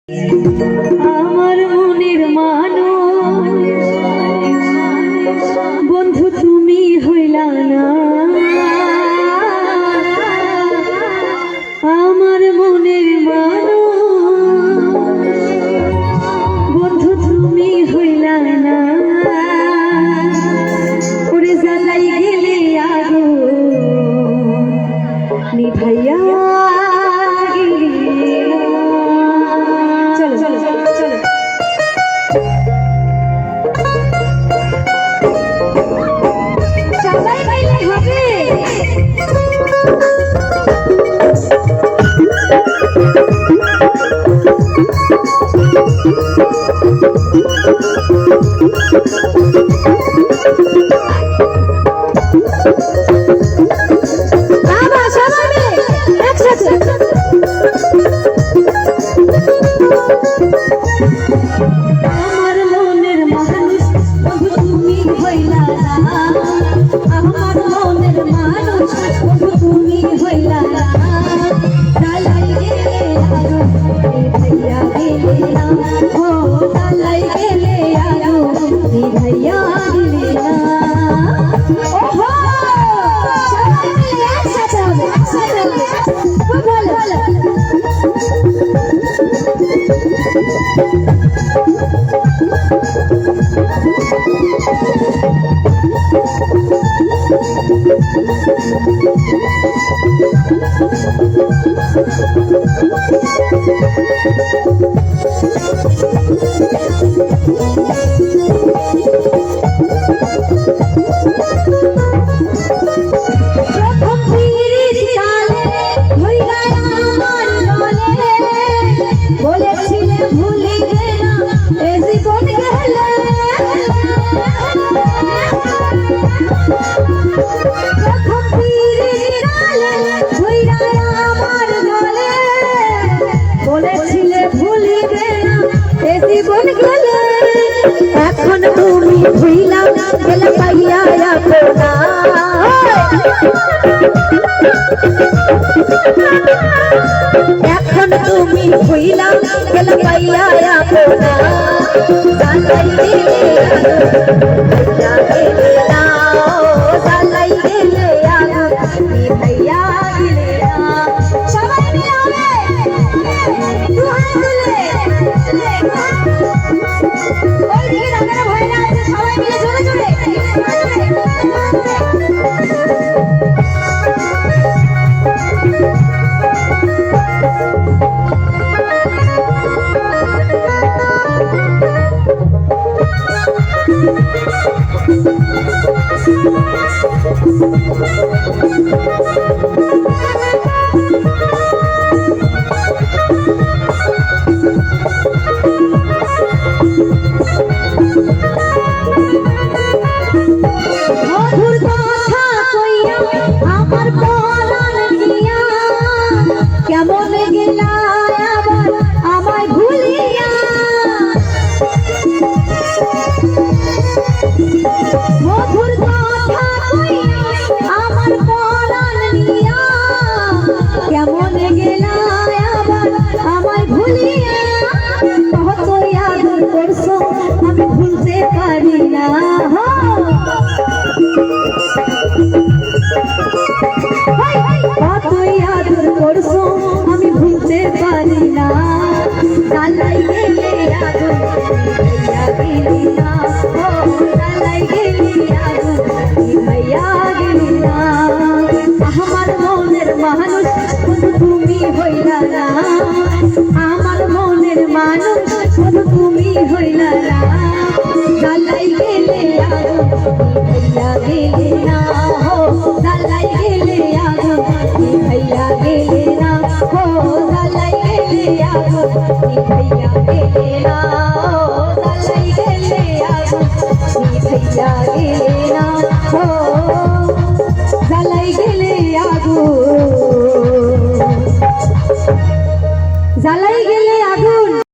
আমার মনের মানুষ বন্ধু তুমি হইলা না, আমার মনের মানুষ বন্ধু তুমি হইলা না, ওরে জ্বালাই গেলে আগুন নিভাইয়া এখন তুমি ভুইলা গেলে পাইয়া আপনা, এখন তুমি ভুইলা গেলে পাইয়া আপনা, জ্বালাই গেলে না, জ্বালাই গেলে নিভাইয়া গেলে না। সবাই মিলে দুহাত তুলে আমি ভুলতে পারি না, জ্বালাই গেলে আগুন নিভাইয়া গেলি না, জ্বালাই গেলি আগুন নিভাইয়া গেলি না, আমার মনের মানুষ শুধু তুমি হইলা না, আমার মনের মানুষ শুধু তুমি হইলা না, জ্বালাই গেলে আগুন নিভাইয়া গেলি না, জ্বালাই গেলে আগুন নিভাইয়া গেলি না, জ্বালাই গেলে আগুন নিভাইয়া গেলি।